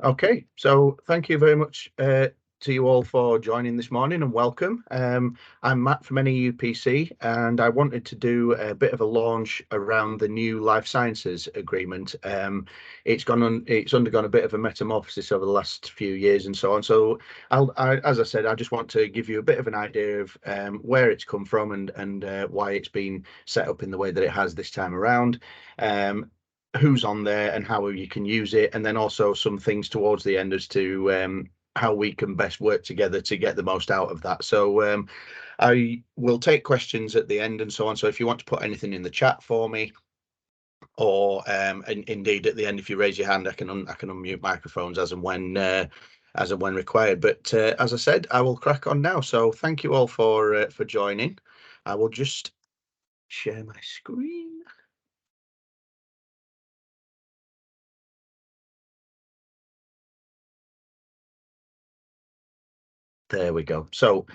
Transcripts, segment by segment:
Okay, so thank you very much to you all for joining this morning and welcome. I'm Matt from NEUPC, and I wanted to do a bit of a launch around the new life sciences agreement. It's undergone a bit of a metamorphosis over the last few years and so on. So, as I said, I just want to give you a bit of an idea of where it's come from and why it's been set up in the way that it has this time around. Who's on there and how you can use it, and then also some things towards the end as to how we can best work together to get the most out of that. So I will take questions at the end and so on. So if you want to put anything in the chat for me, or indeed at the end, if you raise your hand, I can unmute microphones as and when required. But as I said, I will crack on now. So thank you all for joining. I will just share my screen. There we go. So,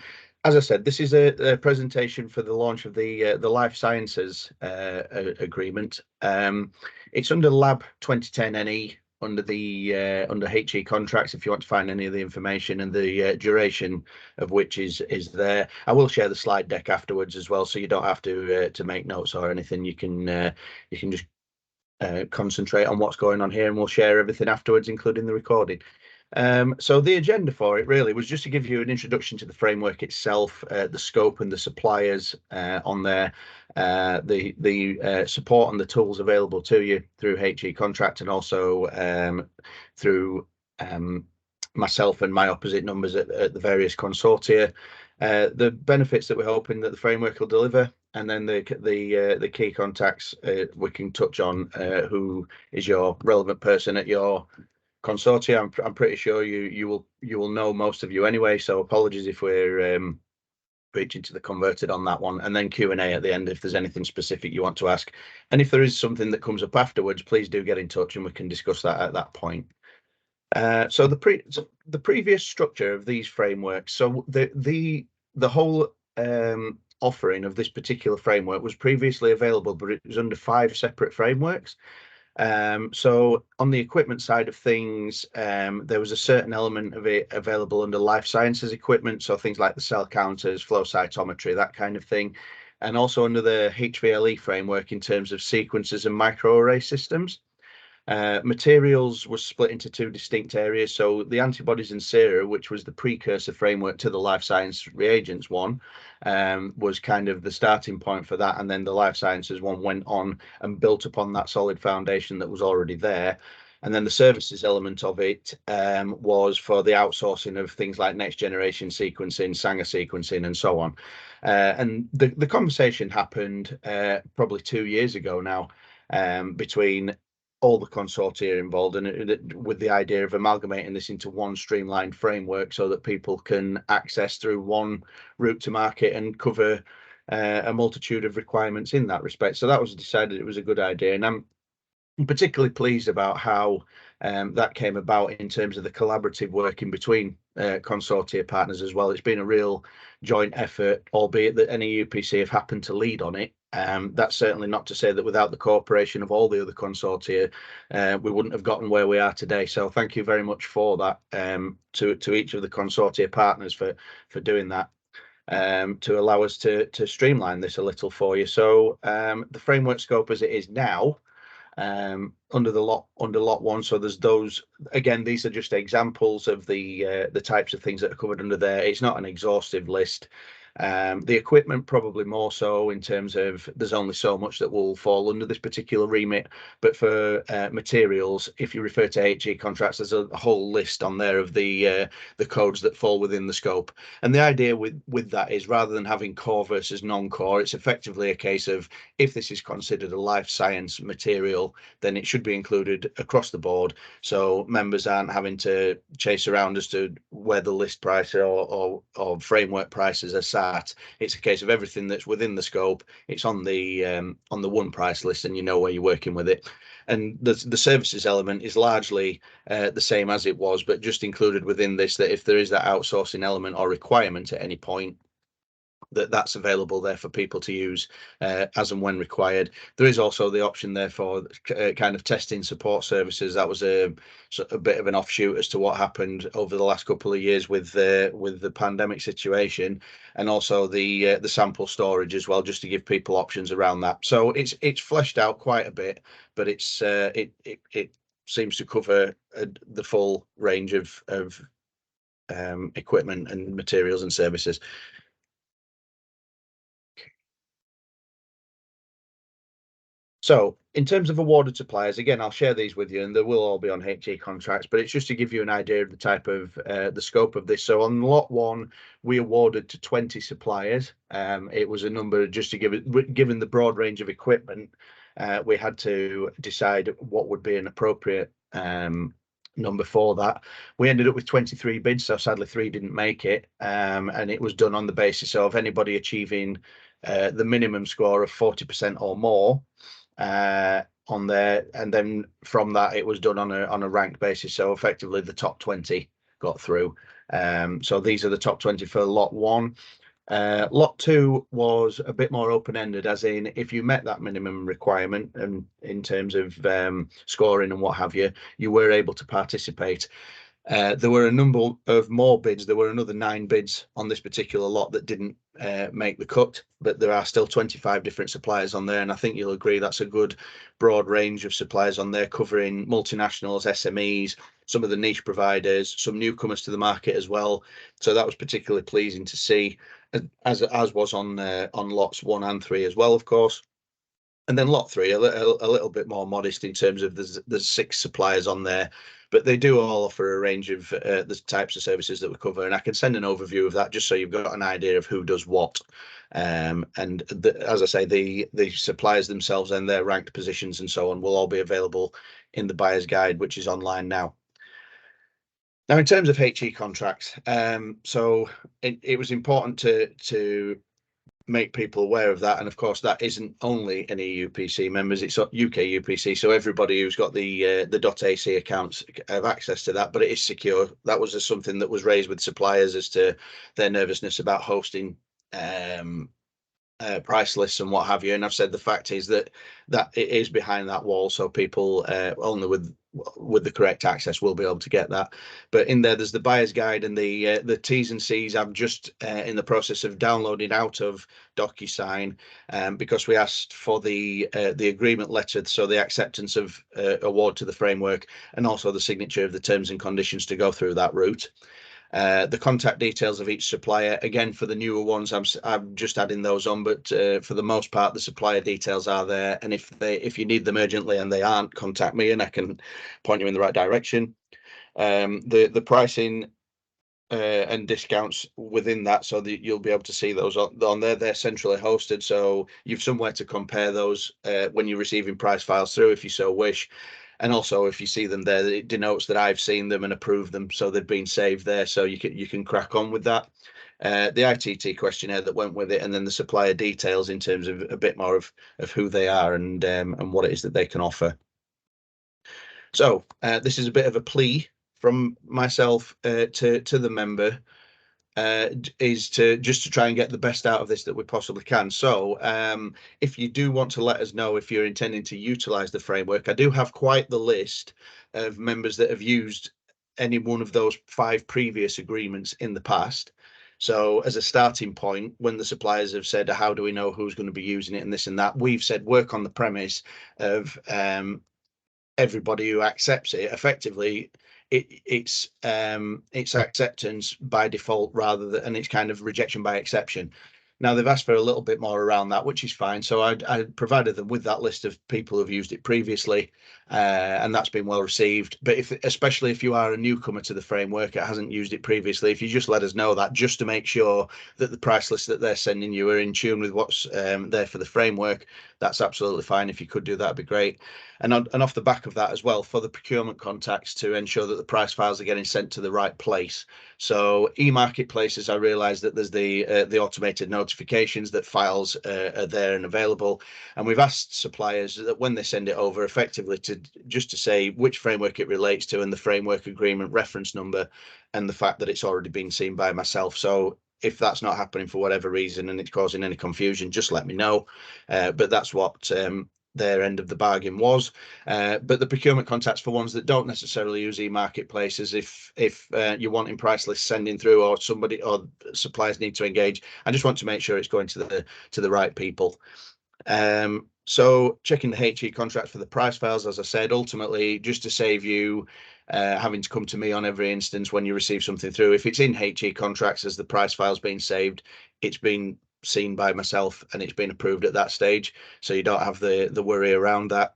as I said, this is a presentation for the launch of the Life Sciences agreement. It's under Lab 2010 NE under HE contracts. If you want to find any of the information, and the duration of which is there. I will share the slide deck afterwards as well, so you don't have to make notes or anything. You can just concentrate on what's going on here, and we'll share everything afterwards, including the recording. So the agenda for it really was just to give you an introduction to the framework itself, the scope and the suppliers on there, the support and the tools available to you through HE contract, and also through myself and my opposite numbers at the various consortia. The benefits that we're hoping that the framework will deliver, and then the key contacts we can touch on, who is your relevant person at your consortia. I'm pretty sure you will know most of you anyway, so apologies if we're preaching to the converted on that one. And then Q&A at the end if there's anything specific you want to ask, and if there is something that comes up afterwards, please do get in touch and we can discuss that at that point. So the previous structure of these frameworks, so the whole offering of this particular framework was previously available, but it was under 5 separate frameworks. So on the equipment side of things, there was a certain element of it available under life sciences equipment, so things like the cell counters, flow cytometry, that kind of thing, and also under the HVLE framework in terms of sequencers and microarray systems. Materials was split into 2 distinct areas. So the antibodies and sera, which was the precursor framework to the life science reagents one, was kind of the starting point for that. And then the life sciences one went on and built upon that solid foundation that was already there. And then the services element of it was for the outsourcing of things like next generation sequencing, Sanger sequencing, and so on. And the conversation happened probably 2 years ago now, between all the consortia involved, and with the idea of amalgamating this into one streamlined framework so that people can access through one route to market and cover a multitude of requirements in that respect. So that was decided it was a good idea, and I'm particularly pleased about how that came about in terms of the collaborative working between consortia partners as well. It's been a real joint effort, albeit that NEUPC have happened to lead on it. That's certainly not to say that without the cooperation of all the other consortia, we wouldn't have gotten where we are today. So thank you very much for that, to each of the consortia partners for doing that, to allow us to streamline this a little for you. So the framework scope as it is now, under lot 1, so there's those. Again, these are just examples of the types of things that are covered under there. It's not an exhaustive list. The equipment probably more so, in terms of there's only so much that will fall under this particular remit, but for materials, if you refer to HE contracts, there's a whole list on there of the codes that fall within the scope. And the idea with that is, rather than having core versus non-core, it's effectively a case of, if this is considered a life science material, then it should be included across the board, so members aren't having to chase around as to where the list price or framework prices are sat. It's a case of everything that's within the scope, it's on the one price list, and you know where you're working with it. And the services element is largely the same as it was, but just included within this, that if there is that outsourcing element or requirement at any point, that's available there for people to use as and when required. There is also the option there for kind of testing support services. That was a bit of an offshoot as to what happened over the last couple of years with the pandemic situation, and also the sample storage as well, just to give people options around that. So it's fleshed out quite a bit, but it seems to cover the full range of equipment and materials and services. So in terms of awarded suppliers, again, I'll share these with you, and they will all be on HE contracts, but it's just to give you an idea of the type of the scope of this. So on lot one, we awarded to 20 suppliers. It was a number just to give it, given the broad range of equipment, we had to decide what would be an appropriate number for that. We ended up with 23 bids, so sadly 3 didn't make it, and it was done on the basis of anybody achieving the minimum score of 40% or more on there, and then from that it was done on a rank basis. So effectively the top 20 got through. So these are the top 20 for lot one. Lot two was a bit more open-ended, as in if you met that minimum requirement and in terms of scoring and what have you, you were able to participate. There were a number of more bids. There were another 9 bids on this particular lot that didn't make the cut, but there are still 25 different suppliers on there, and I think you'll agree that's a good broad range of suppliers on there, covering multinationals, SMEs, some of the niche providers, some newcomers to the market as well. So that was particularly pleasing to see, as was on lots 1 and 3 as well, of course. And then lot 3, a little bit more modest in terms of there's 6 suppliers on there, but they do all offer a range of the types of services that we cover, and I can send an overview of that just so you've got an idea of who does what. And as I say, the suppliers themselves and their ranked positions and so on will all be available in the buyer's guide, which is online now. Now, in terms of HE contracts, so it was important to make people aware of that, and of course that isn't only any UPC members, it's UK UPC, so everybody who's got the .ac accounts have access to that, but it is secure. That was just something that was raised with suppliers as to their nervousness about hosting price lists and what have you, and I've said the fact is that it is behind that wall, so people only with the correct access will be able to get that. But in there's the buyer's guide and the T's and C's. I'm just in the process of downloading out of DocuSign because we asked for the agreement letter, so the acceptance of award to the framework, and also the signature of the terms and conditions to go through that route. The contact details of each supplier, again, for the newer ones, I'm just adding those on, but for the most part, the supplier details are there. And if you need them urgently and they aren't, contact me and I can point you in the right direction. The pricing and discounts within that, so that you'll be able to see those on there. They're centrally hosted, so you've somewhere to compare those when you're receiving price files through, if you so wish. And also, if you see them there, it denotes that I've seen them and approved them, so they've been saved there, so you can crack on with that. The ITT questionnaire that went with it, and then the supplier details in terms of a bit more of who they are and what it is that they can offer. So this is a bit of a plea from myself to the member, is to try and get the best out of this that we possibly can. So if you do want to let us know if you're intending to utilize the framework, I do have quite the list of members that have used any one of those 5 previous agreements in the past. So as a starting point, when the suppliers have said, how do we know who's going to be using it and this and that, we've said work on the premise of everybody who accepts it effectively, it's acceptance by default rather than, and it's kind of rejection by exception. Now they've asked for a little bit more around that, which is fine. So I provided them with that list of people who've used it previously, and that's been well received. But especially if you are a newcomer to the framework, it hasn't used it previously, if you just let us know that, just to make sure that the price list that they're sending you are in tune with what's there for the framework, that's absolutely fine. If you could do that, it'd be great. And off the back of that as well, for the procurement contacts, to ensure that the price files are getting sent to the right place. So e-marketplaces, I realise that there's the automated notifications that files are there and available, and we've asked suppliers that when they send it over, effectively to say which framework it relates to and the framework agreement reference number and the fact that it's already been seen by myself. So if that's not happening for whatever reason and it's causing any confusion, just let me know. But that's what their end of the bargain was. But the procurement contacts for ones that don't necessarily use e-marketplaces, if you're wanting price lists sending through, or somebody or suppliers need to engage, I just want to make sure it's going to the right people. So checking the HE contracts for the price files, as I said, ultimately just to save you having to come to me on every instance when you receive something through. If it's in HE contracts as the price file's been saved, it's been seen by myself and it's been approved at that stage, so you don't have the worry around that.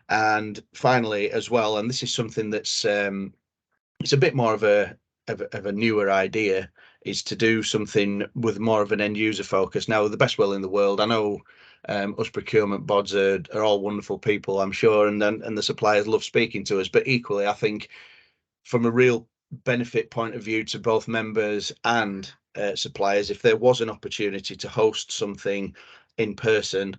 And finally, as well, and this is something that's it's a bit more of a newer idea, is to do something with more of an end user focus. Now, with the best will in the world, I know us procurement bods are all wonderful people, I'm sure, and the suppliers love speaking to us. But equally, I think from a real benefit point of view to both members and suppliers, if there was an opportunity to host something in person,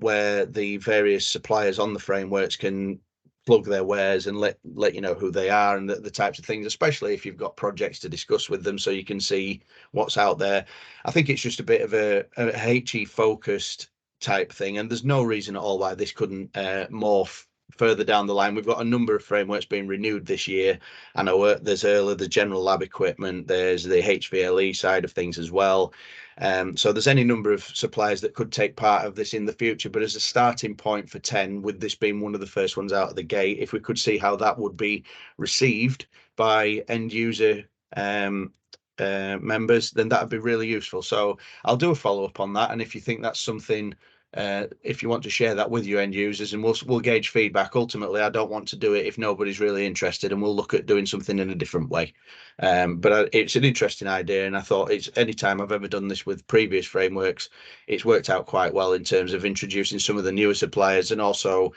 where the various suppliers on the frameworks can plug their wares and let you know who they are and the types of things, especially if you've got projects to discuss with them, so you can see what's out there. I think it's just a bit of a HE focused type thing, and there's no reason at all why this couldn't morph further down the line. We've got a number of frameworks being renewed this year. I know there's earlier the general lab equipment, there's the HVLE side of things as well. So there's any number of suppliers that could take part of this in the future, but as a starting point for 10, with this being one of the first ones out of the gate, if we could see how that would be received by end user members, then that would be really useful. So I'll do a follow-up on that, and if you think that's something, if you want to share that with your end users, and we'll gauge feedback. Ultimately, I don't want to do it if nobody's really interested, and we'll look at doing something in a different way. But it's an interesting idea, and I thought it's any time I've ever done this with previous frameworks, it's worked out quite well in terms of introducing some of the newer suppliers and also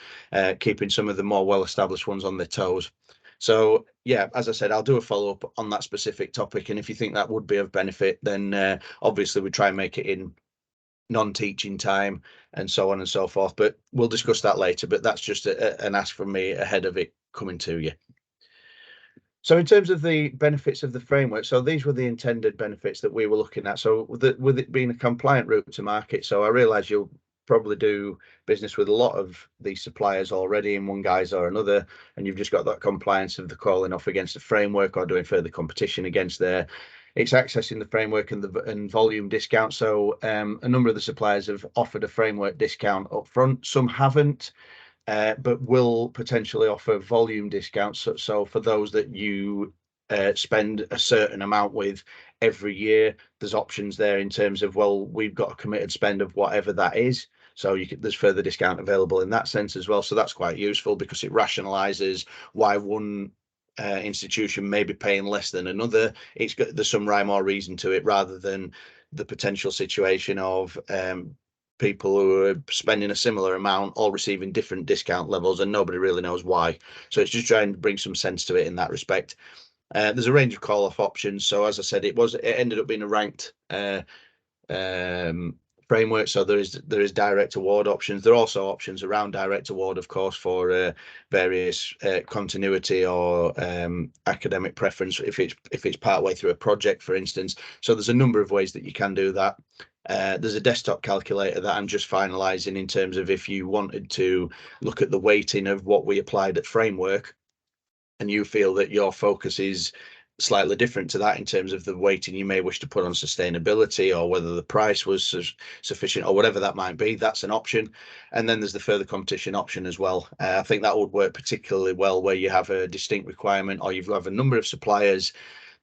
keeping some of the more well-established ones on their toes. So yeah, as I said, I'll do a follow-up on that specific topic, and if you think that would be of benefit, then obviously we try and make it in non-teaching time and so on and so forth, but we'll discuss that later. But that's just an ask from me ahead of it coming to you. So in terms of the benefits of the framework, so these were the intended benefits that we were looking at. So with it being a compliant route to market, so I realise you'll probably do business with a lot of these suppliers already in one guise or another, and you've just got that compliance of the calling off against the framework or doing further competition against there. It's accessing the framework and volume discount. So a number of the suppliers have offered a framework discount up front. Some haven't, but will potentially offer volume discounts. So for those that you spend a certain amount with every year, there's options there in terms of, well, we've got a committed spend of whatever that is. So there's further discount available in that sense as well. So that's quite useful because it rationalizes why one institution may be paying less than another. There's some rhyme or reason to it, rather than the potential situation of people who are spending a similar amount all receiving different discount levels and nobody really knows why. So it's just trying to bring some sense to it in that respect. There's a range of call-off options. So as I said, it ended up being a ranked framework. So there is direct award options. There are also options around direct award, of course, for various continuity or academic preference if it's part way through a project, for instance. So there's a number of ways that you can do that. There's a desktop calculator that I'm just finalizing in terms of if you wanted to look at the weighting of what we applied at framework, and you feel that your focus is slightly different to that in terms of the weighting you may wish to put on sustainability, or whether the price was sufficient or whatever that might be, that's an option. And then there's the further competition option as well. I think that would work particularly well where you have a distinct requirement, or you have a number of suppliers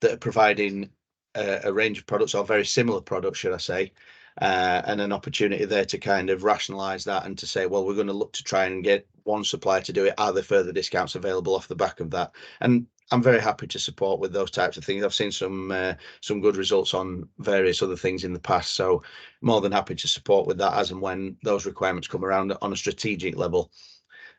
that are providing a range of products, or very similar products, should I say, and an opportunity there to kind of rationalize that and to say, well, we're going to look to try and get one supplier to do it. Are there further discounts available off the back of that? And I'm very happy to support with those types of things. I've seen some good results on various other things in the past, so more than happy to support with that as and when those requirements come around on a strategic level.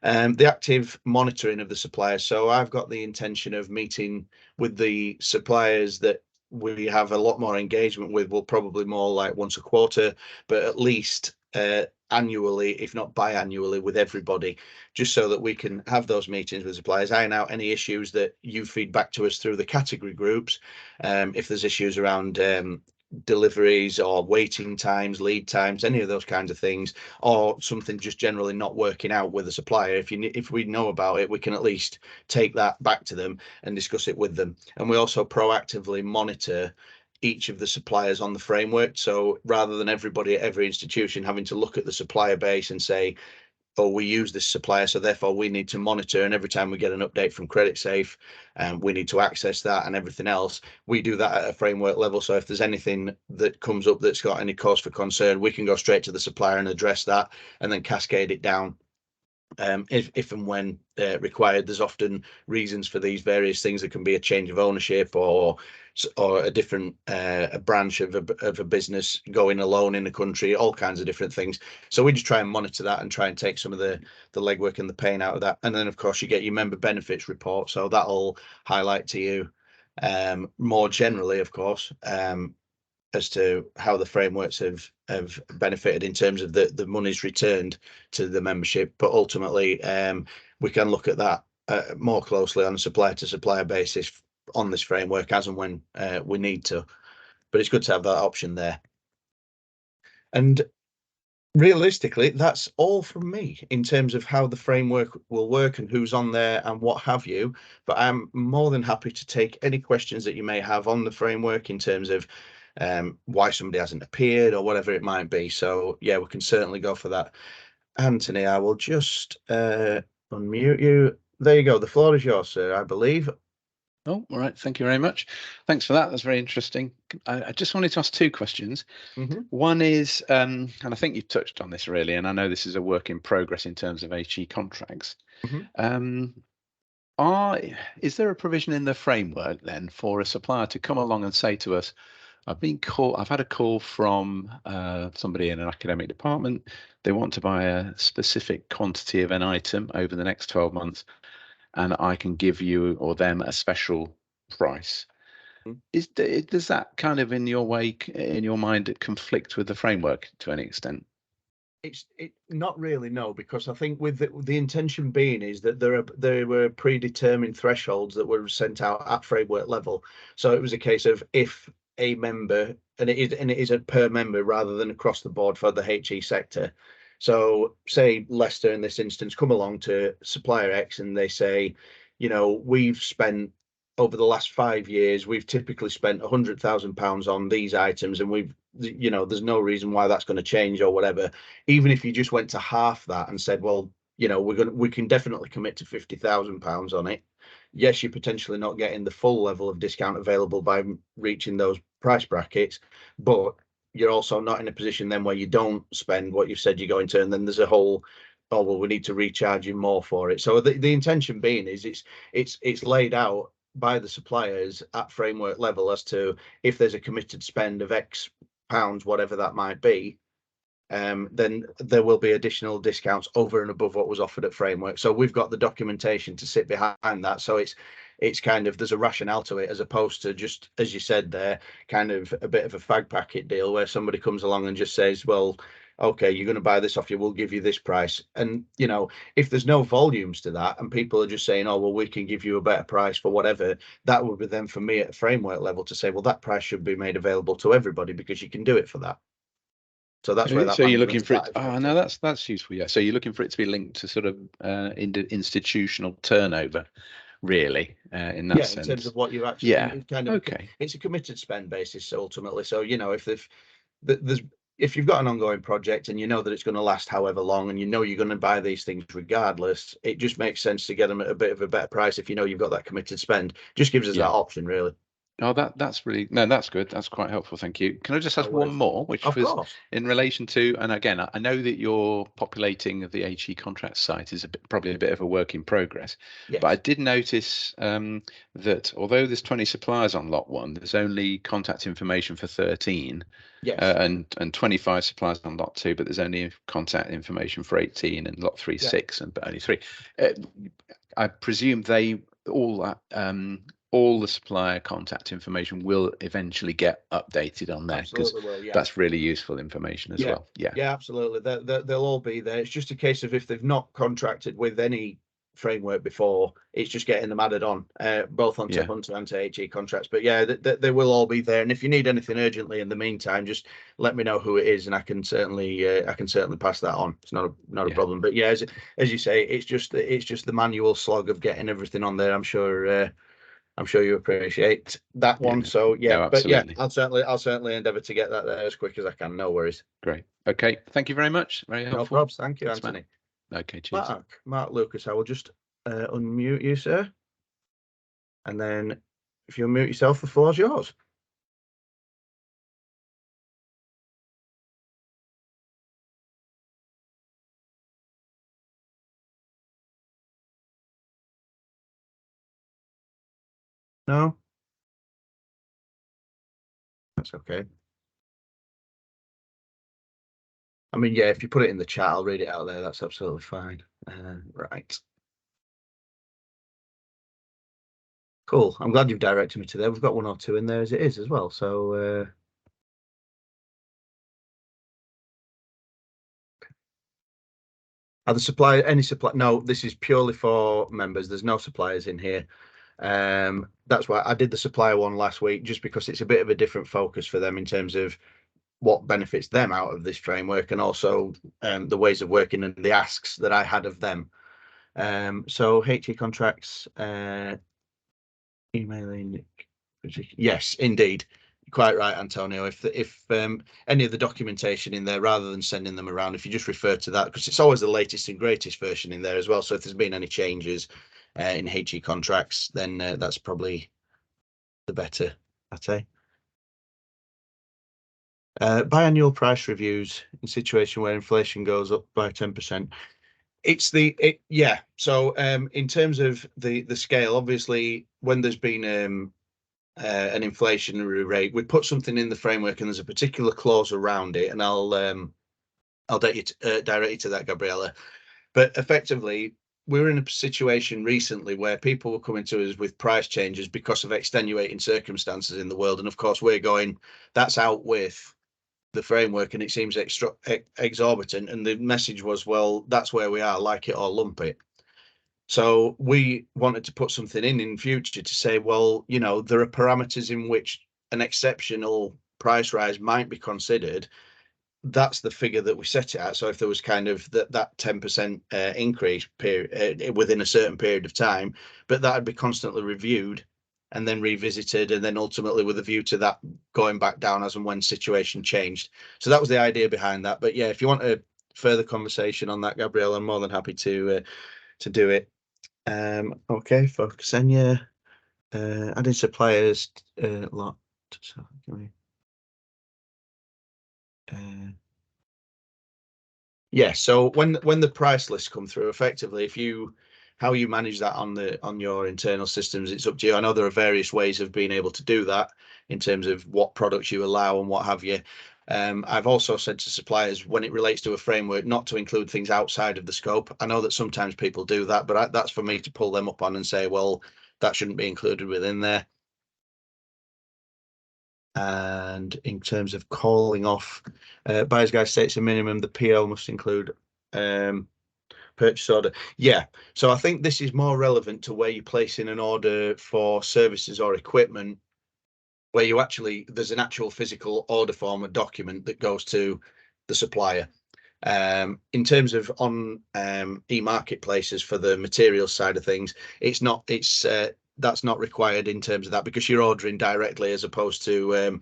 The active monitoring of the suppliers. So I've got the intention of meeting with the suppliers that we have a lot more engagement with. We'll probably more like once a quarter, but at least annually, if not biannually, with everybody, just so that we can have those meetings with suppliers, iron out any issues that you feed back to us through the category groups. If there's issues around deliveries or waiting times, lead times, any of those kinds of things, or something just generally not working out with the supplier, if we know about it, we can at least take that back to them and discuss it with them. And we also proactively monitor each of the suppliers on the framework. So rather than everybody at every institution having to look at the supplier base and say, oh, we use this supplier, so therefore we need to monitor, and every time we get an update from CreditSafe, we need to access that and everything else. We do that at a framework level. So if there's anything that comes up that's got any cause for concern, we can go straight to the supplier and address that, and then cascade it down. If and when required. There's often reasons for these various things. There can be a change of ownership, or a different a branch of a business going alone in the country, all kinds of different things. So we just try and monitor that and try and take some of the legwork and the pain out of that. And then of course you get your member benefits report, so that'll highlight to you more generally, of course, as to how the frameworks have benefited in terms of the monies returned to the membership. But ultimately, we can look at that more closely on a supplier to supplier basis on this framework as and when we need to. But it's good to have that option there. And realistically, that's all from me in terms of how the framework will work and who's on there and what have you. But I'm more than happy to take any questions that you may have on the framework in terms of why somebody hasn't appeared or whatever it might be. So yeah, we can certainly go for that. Anthony, I will just unmute you. There you go. The floor is yours, sir, I believe. Oh, all right. Thank you very much. Thanks for that. That's very interesting. I just wanted to ask two questions. One is, and I think you've touched on this really, and I know this is a work in progress in terms of HE contracts. Is there a provision in the framework then for a supplier to come along and say to us, I've had a call from somebody in an academic department. They want to buy a specific quantity of an item over the next 12 months, and I can give you or them a special price. Does that kind of in your mind conflict with the framework to any extent? It's not really, no, because I think with the intention being is that there were predetermined thresholds that were sent out at framework level. So it was a case of if a member, and it is a per member rather than across the board for the HE sector. So say Leicester in this instance come along to supplier X and they say, you know, we've spent over the last 5 years, we've typically spent £100,000 on these items, and we've, you know, there's no reason why that's going to change or whatever. Even if you just went to half that and said, well, you know, we can definitely commit to £50,000 on it. Yes, you're potentially not getting the full level of discount available by reaching those price brackets, but you're also not in a position then where you don't spend what you've said you're going to, and then there's a whole, oh well, we need to recharge you more for it. So the intention being is it's laid out by the suppliers at framework level as to if there's a committed spend of X pounds, whatever that might be, then there will be additional discounts over and above what was offered at framework. So we've got the documentation to sit behind that. So it's kind of, there's a rationale to it, as opposed to just, as you said there, kind of a bit of a fag packet deal where somebody comes along and just says, well, okay, you're going to buy this off you, we'll give you this price. And, you know, if there's no volumes to that and people are just saying, oh, well, we can give you a better price for whatever, that would be then for me at a framework level to say, well, that price should be made available to everybody because you can do it for that. So that's where that. So you're looking for it. Oh, no, that's useful. Yeah. So you're looking for it to be linked to sort of institutional turnover, really, in that sense. In terms of what you've actually. Yeah. Kind of. Okay. It's a committed spend basis ultimately. So you know, if you've got an ongoing project and you know that it's going to last however long, and you know you're going to buy these things regardless, it just makes sense to get them at a bit of a better price if you know you've got that committed spend. Just gives us that option, really. Oh, that's really, no, that's good. That's quite helpful. Thank you. Can I just ask one more, which was in relation to, and again, I know that your populating of the HE contract site is probably a bit of a work in progress, but I did notice that although there's 20 suppliers on lot 1, there's only contact information for 13, and 25 suppliers on lot 2, but there's only contact information for 18, and lot 3 6, but only 3. I presume all the supplier contact information will eventually get updated on there, because that's really useful information as well. Yeah, absolutely. They'll all be there. It's just a case of if they've not contracted with any framework before. It's just getting them added on, both onto Hunter and to HE contracts. But yeah, they will all be there. And if you need anything urgently in the meantime, just let me know who it is, and I can certainly pass that on. It's not a problem. But yeah, as you say, it's just the manual slog of getting everything on there. I'm sure you appreciate that one. Yeah. So yeah, No, but yeah, I'll certainly endeavour to get that there as quick as I can. No worries. Great. Okay. Thank you very much. Very helpful. No problems. Thank you, Thanks, Anthony. Matt. Okay. Cheers. Mark Lucas, I will just unmute you, sir. And then if you unmute yourself, the floor's yours. No? That's okay. I mean, yeah, if you put it in the chat, I'll read it out there. That's absolutely fine. Right. Cool. I'm glad you've directed me to there. We've got 1 or 2 in there as it is as well. So are the supplier any supply? No, this is purely for members. There's no suppliers in here. That's why I did the supplier one last week, just because it's a bit of a different focus for them in terms of what benefits them out of this framework, and also the ways of working and the asks that I had of them. So HE contracts, emailing. Yes, indeed. Quite right, Antonio. If any of the documentation in there, rather than sending them around, if you just refer to that, because it's always the latest and greatest version in there as well. So if there's been any changes in HE contracts, then that's probably the better, I'd say. Biannual price reviews in situation where inflation goes up by 10%. Yeah. So in terms of the scale, obviously, when there's been an inflationary rate, we put something in the framework and there's a particular clause around it, and I'll direct you to that, Gabriella. But effectively, we were in a situation recently where people were coming to us with price changes because of extenuating circumstances in the world, and of course we're going, that's out with the framework and it seems exorbitant. And the message was, well, that's where we are, like it or lump it. So we wanted to put something in future to say, well, you know, there are parameters in which an exceptional price rise might be considered. That's the figure that we set it at. So if there was kind of that 10% increase within a certain period of time, but that would be constantly reviewed and then revisited, and then ultimately with a view to that going back down as and when situation changed. So that was the idea behind that. But yeah, if you want a further conversation on that, Gabrielle, I'm more than happy to do it. Okay, for Ksenia, adding suppliers lot. So yeah, so when the price lists come through, effectively, how you manage that on your internal systems, it's up to you. I know there are various ways of being able to do that in terms of what products you allow and what have you. I've also said to suppliers, when it relates to a framework, not to include things outside of the scope. I know that sometimes people do that, but that's for me to pull them up on and say, well, that shouldn't be included within there. And in terms of calling off, buyer's guide states a minimum, the PO must include purchase order. Yeah, so I think this is more relevant to where you place in an order for services or equipment, where there's an actual physical order form, a document that goes to the supplier. In terms of on e-marketplaces for the materials side of things, that's not required in terms of that, because you're ordering directly as opposed to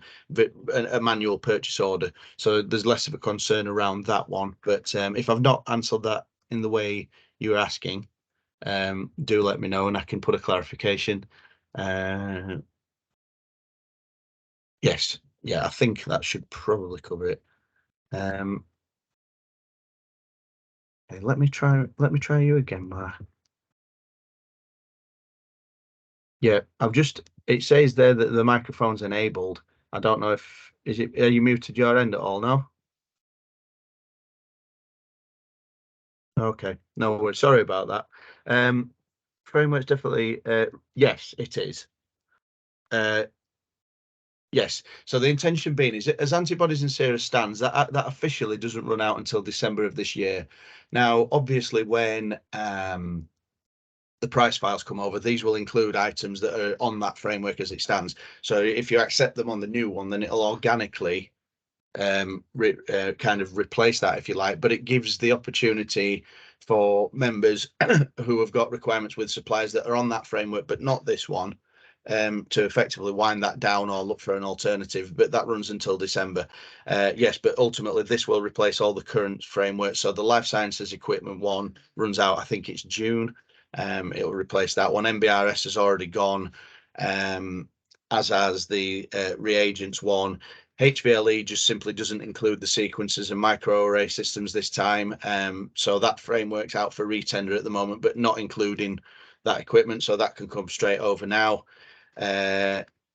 a manual purchase order. So there's less of a concern around that one. But if I've not answered that in the way you're asking, do let me know and I can put a clarification. Yes, yeah, I think that should probably cover it. Okay, let me try you again, Mark. Yeah, it says there that the microphone's enabled. I don't know if, are you muted your end at all now? Okay, no worries. Sorry about that. Framework's definitely, yes, it is. Yes, so the intention being is, as Antibodies and Sera stands, that officially doesn't run out until December of this year. Now, obviously, when the price files come over, these will include items that are on that framework as it stands. So if you accept them on the new one, then it'll organically kind of replace that, if you like, but it gives the opportunity for members who have got requirements with suppliers that are on that framework but not this one, to effectively wind that down or look for an alternative, but that runs until December. Yes, but ultimately this will replace all the current frameworks. So the life sciences equipment one runs out, I think it's June. It'll replace that one. MBRS has already gone, as has the reagents one. HVLE just simply doesn't include the sequencers and microarray systems this time. So that framework's out for retender at the moment, but not including that equipment. So that can come straight over now.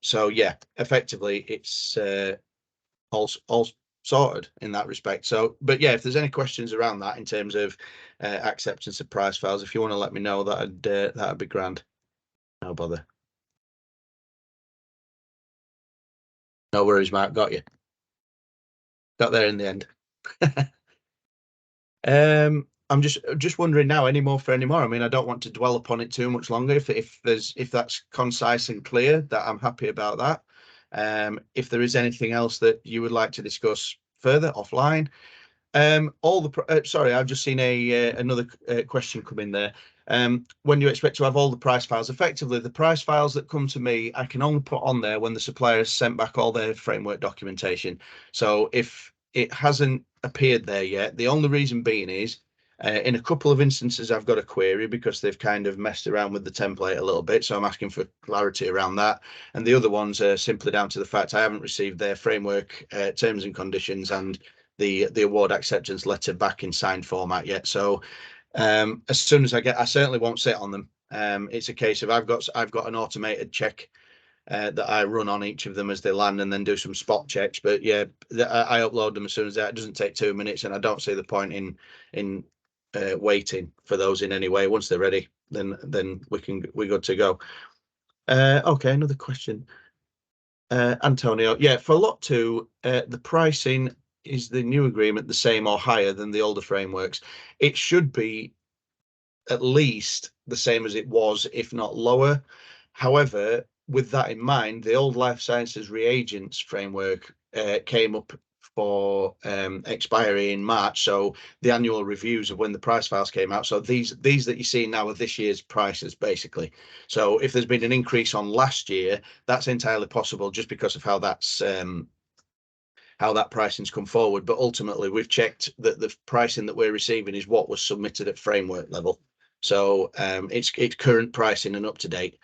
So yeah, effectively it's all sorted in that respect. So, but yeah, if there's any questions around that in terms of acceptance of price files, if you want to let me know, that'd be grand. No bother. No worries, Mark. Got you. Got there in the end. I'm just wondering now, any more? I mean, I don't want to dwell upon it too much longer. If that's concise and clear, that I'm happy about that. If there is anything else that you would like to discuss further offline, sorry, I've just seen another question come in there. When you expect to have all the price files? Effectively, the price files that come to me, I can only put on there when the supplier has sent back all their framework documentation. So if it hasn't appeared there yet, the only reason being is, in a couple of instances, I've got a query because they've kind of messed around with the template a little bit. So I'm asking for clarity around that. And the other ones are simply down to the fact I haven't received their framework terms and conditions and the award acceptance letter back in signed format yet. So as soon as I certainly won't sit on them. It's a case of I've got an automated check that I run on each of them as they land, and then do some spot checks. But yeah, I upload them as soon as that. It doesn't take 2 minutes, and I don't see the point in waiting for those in any way. Once they're ready, then we're good to go. Okay, another question. Antonio, yeah, for lot 2, the pricing, is the new agreement the same or higher than the older frameworks? It should be at least the same as it was, if not lower. However, with that in mind, the old life sciences reagents framework came up for expiry in March. So the annual reviews of when the price files came out. So these that you see now are this year's prices, basically. So if there's been an increase on last year, that's entirely possible just because of how that's how that pricing's come forward. But ultimately, we've checked that the pricing that we're receiving is what was submitted at framework level. So it's current pricing and up to date.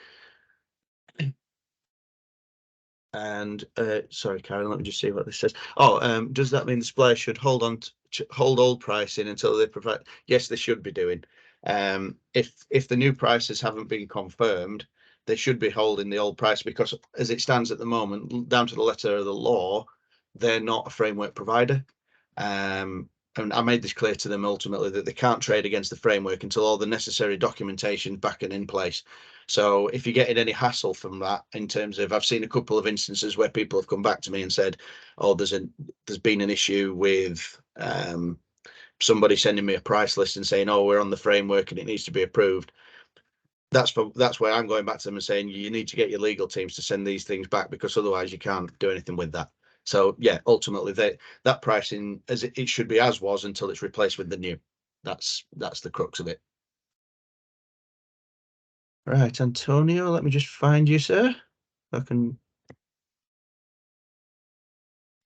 And sorry, Karen, let me just see what this says. Oh, does that mean the supplier should hold old pricing until they provide? Yes, they should be doing. If the new prices haven't been confirmed, they should be holding the old price, because as it stands at the moment, down to the letter of the law, they're not a framework provider. And I made this clear to them ultimately that they can't trade against the framework until all the necessary documentation back and in place. So if you're getting any hassle from that, in terms of, I've seen a couple of instances where people have come back to me and said, oh, there's been an issue with somebody sending me a price list and saying, oh, we're on the framework and it needs to be approved. That's where I'm going back to them and saying, you need to get your legal teams to send these things back, because otherwise you can't do anything with that. So yeah, ultimately that pricing, as it should be, as was, until it's replaced with the new. That's the crux of it. Right, Antonio, let me just find you, sir. I can.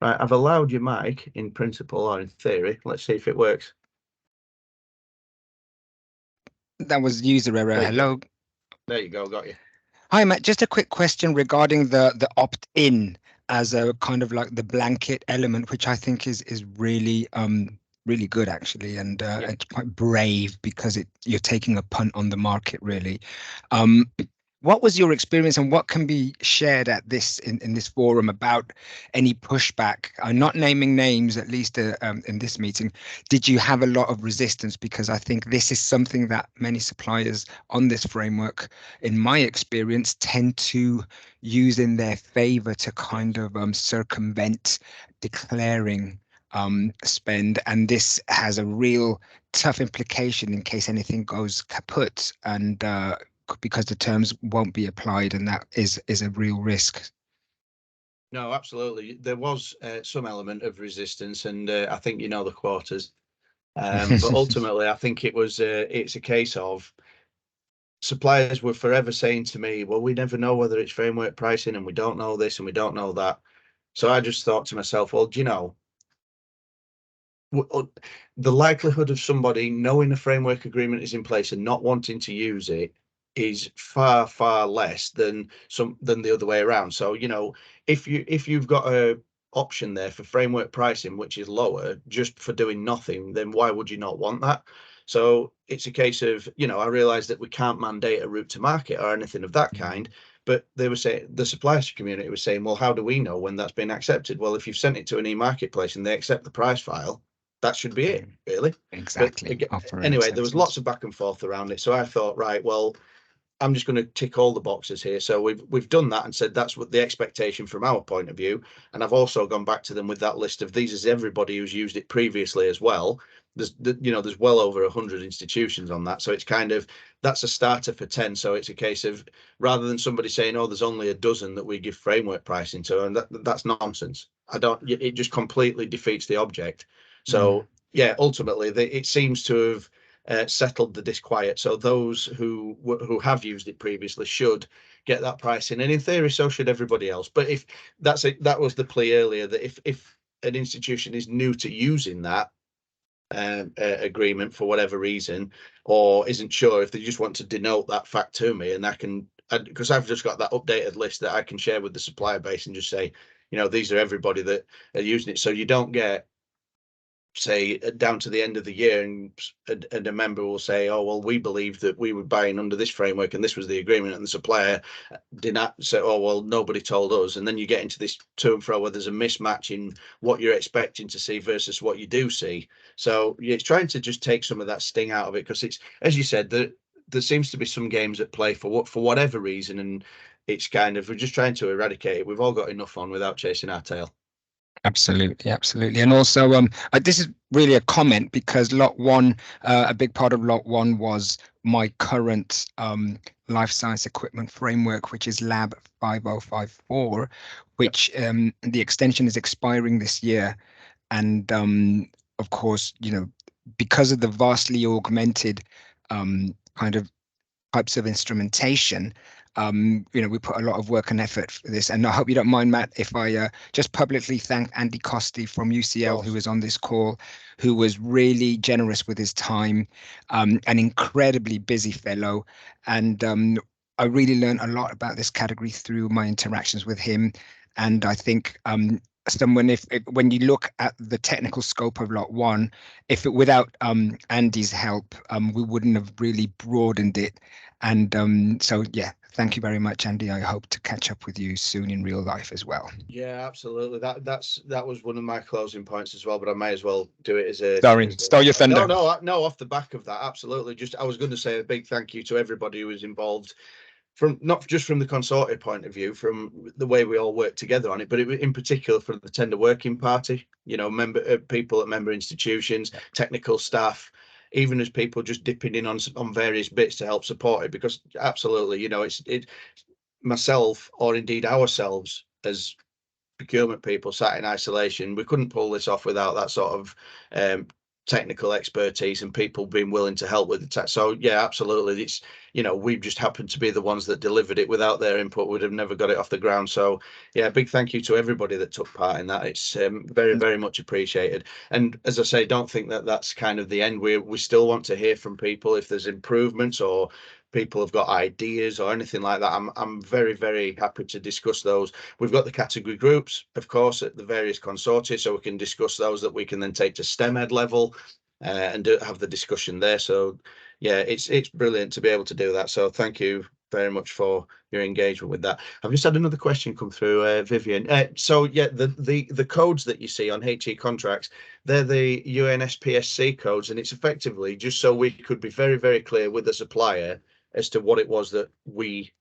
Right, I've allowed your mic in principle or in theory. Let's see if it works. That was user error. Hello. There you go. Got you. Hi, Matt. Just a quick question regarding the opt-in as a kind of like the blanket element, which I think is really really good actually, and it's quite brave, because you're taking a punt on the market really. What was your experience, and what can be shared at this in this forum about any pushback? I'm not naming names, at least in this meeting. Did you have a lot of resistance? Because I think this is something that many suppliers on this framework, in my experience, tend to use in their favor to kind of circumvent declaring spend, and this has a real tough implication in case anything goes kaput, and because the terms won't be applied, and that is a real risk. No, absolutely. There was some element of resistance, and I think the quarters. But ultimately, I think it's a case of suppliers were forever saying to me, well, we never know whether it's framework pricing, and we don't know this and we don't know that. So I just thought to myself, well, do you know, the likelihood of somebody knowing a framework agreement is in place and not wanting to use it is far, far less than the other way around. So, if you've got a option there for framework pricing, which is lower just for doing nothing, then why would you not want that? So it's a case of, I realize that we can't mandate a route to market or anything of that kind, but they were saying, the suppliers community was saying, well, how do we know when that's been accepted? Well, if you've sent it to an e-marketplace and they accept the price file, that should be it, really. Exactly. But anyway, there was lots of back and forth around it. So I thought, right, well, I'm just going to tick all the boxes here. So we've done that and said that's what the expectation from our point of view. And I've also gone back to them with that list of these is everybody who's used it previously as well. There's well over 100 institutions on that. So it's kind of, that's a starter for 10. So it's a case of, rather than somebody saying, oh, there's only a dozen that we give framework pricing to, and that's nonsense. It just completely defeats the object. So yeah, ultimately it seems to have settled the disquiet. So those who have used it previously should get that pricing, and in theory, so should everybody else. But if that was the plea earlier, that if an institution is new to using that agreement for whatever reason, or isn't sure, if they just want to denote that fact to me, and because I've just got that updated list that I can share with the supplier base and just say, these are everybody that are using it. So you don't get, say, down to the end of the year and a member will say, oh, well, we believe that we were buying under this framework and this was the agreement, and the supplier did not say, oh, well, nobody told us. And then you get into this to and fro where there's a mismatch in what you're expecting to see versus what you do see. So it's trying to just take some of that sting out of it, because it's, as you said, there seems to be some games at play for whatever reason, and it's kind of, we're just trying to eradicate it. We've all got enough on without chasing our tail. Absolutely. And also, this is really a comment, because lot one, a big part of lot one was my current life science equipment framework, which is Lab 5054, which the extension is expiring this year. And of course, because of the vastly augmented kind of types of instrumentation, we put a lot of work and effort for this. And I hope you don't mind, Matt, if I just publicly thank Andy Costi from UCL, who was on this call, who was really generous with his time, an incredibly busy fellow. And I really learned a lot about this category through my interactions with him. And I think when you look at the technical scope of lot one, without Andy's help, we wouldn't have really broadened it. And so, yeah, thank you very much, Andy. I hope to catch up with you soon in real life as well. Yeah, absolutely. That was one of my closing points as well, but I may as well do it as a... Sorry, stole your thunder. No, off the back of that, absolutely. I was going to say a big thank you to everybody who was involved, from not just from the consortia point of view, from the way we all work together on it, but in particular for the tender working party, people at member institutions, technical staff, even as people just dipping in on various bits to help support it, because absolutely, it's myself, or indeed ourselves as procurement people sat in isolation, we couldn't pull this off without that sort of technical expertise and people being willing to help with the so yeah, absolutely. It's, we've just happened to be the ones that delivered it. Without their input, we'd have never got it off the ground. So yeah, big thank you to everybody that took part in that. It's very, very much appreciated. And as I say, don't think that that's kind of the end. We still want to hear from people if there's improvements, or people have got ideas or anything like that. I'm very, very happy to discuss those. We've got the category groups, of course, at the various consortia, so we can discuss those that we can then take to STEM Ed level and have the discussion there. So yeah, it's brilliant to be able to do that. So thank you very much for your engagement with that. I've just had another question come through, Vivian. So yeah, the codes that you see on HE contracts, they're the UNSPSC codes, and it's effectively just so we could be very, very clear with the supplier as to what it was that we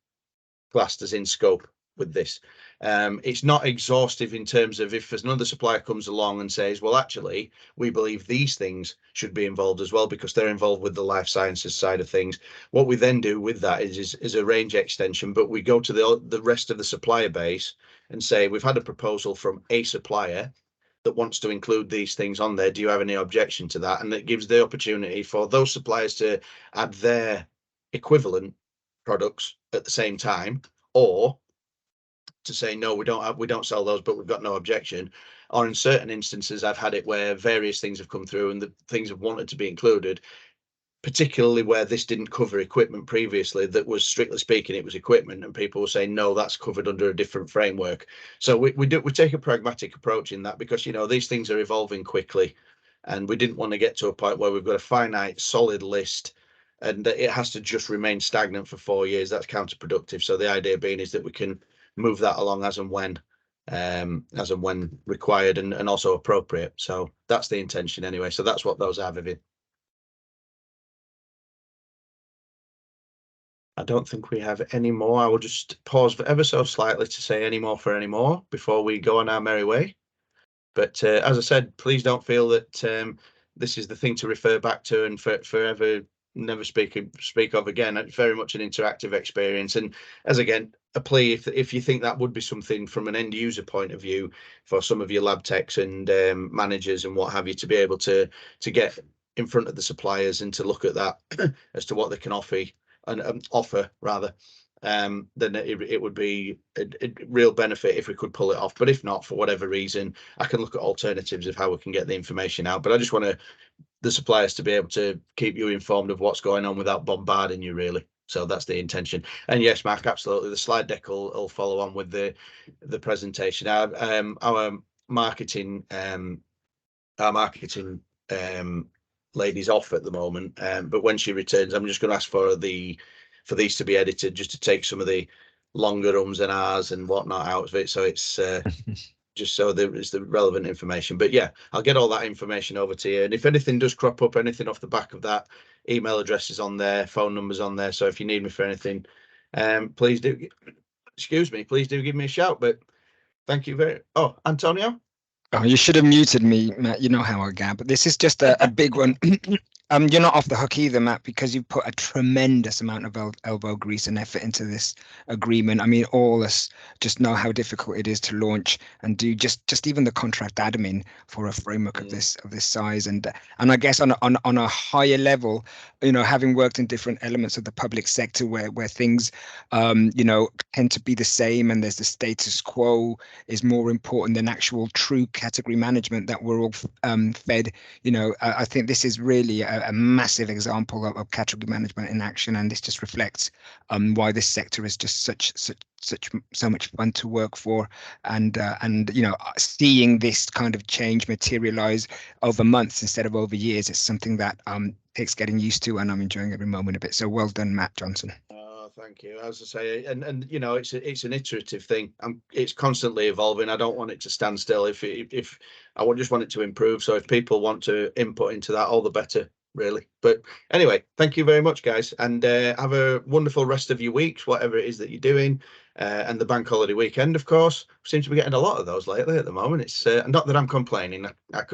classed as in scope with this. It's not exhaustive in terms of if another supplier comes along and says, well, actually, we believe these things should be involved as well because they're involved with the life sciences side of things. What we then do with that is a range extension, but we go to the rest of the supplier base and say, we've had a proposal from a supplier that wants to include these things on there. Do you have any objection to that? And it gives the opportunity for those suppliers to add their equivalent products at the same time, or to say, no, we don't sell those, but we've got no objection. Or in certain instances, I've had it where various things have come through and the things have wanted to be included, particularly where this didn't cover equipment previously, that was strictly speaking, it was equipment, and people were saying, no, that's covered under a different framework. So we take a pragmatic approach in that, because, you know, these things are evolving quickly, and we didn't want to get to a point where we've got a finite, solid list and it has to just remain stagnant for 4 years. That's counterproductive. So the idea being is that we can move that along as and when required and also appropriate. So that's the intention anyway. So that's what those are, Vivian. I don't think we have any more. I will just pause for ever so slightly to say any more for any more before we go on our merry way. But as I said, please don't feel that this is the thing to refer back to and forever never speak of again. It's very much an interactive experience. And as again, a plea, if you think that would be something from an end user point of view for some of your lab techs and managers and what have you, to be able to get in front of the suppliers and to look at that as to what they can offer rather, then it would be a real benefit if we could pull it off. But if not, for whatever reason, I can look at alternatives of how we can get the information out. But I just want the suppliers to be able to keep you informed of what's going on without bombarding you, really. So that's the intention. And yes, Mark, absolutely, the slide deck will follow on with the presentation. Our marketing lady's off at the moment, but when she returns, I'm just going to ask for these to be edited, just to take some of the longer ums and ahs and whatnot out of it, so it's just so there is the relevant information. But yeah, I'll get all that information over to you, and if anything does crop up, anything off the back of that, email addresses on there, phone numbers on there, so if you need me for anything, please do give me a shout. But thank you Antonio. Oh, you should have muted me, Matt. You know how I gab. But this is just a big one. You're not off the hook either, Matt, because you've put a tremendous amount of elbow grease and effort into this agreement. I mean, all us just know how difficult it is to launch and do just even the contract admin for a framework of this size. And I guess on a higher level, you know, having worked in different elements of the public sector where things, you know, tend to be the same, and there's the status quo is more important than actual true category management that we're all fed. You know, I think this is really a massive example of category management in action, and this just reflects why this sector is just so much fun to work for, and you know, seeing this kind of change materialize over months instead of over years is something that takes getting used to, and I'm enjoying every moment of it. So well done, Matt Johnson. Thank you. As I say, and you know, it's an iterative thing. It's constantly evolving. I don't want it to stand still. If I just want it to improve. So if people want to input into that, all the better, really. But anyway, thank you very much, guys, and have a wonderful rest of your weeks, whatever it is that you're doing, and the bank holiday weekend, of course. Seem to be getting a lot of those lately at the moment. It's not that I'm complaining. I could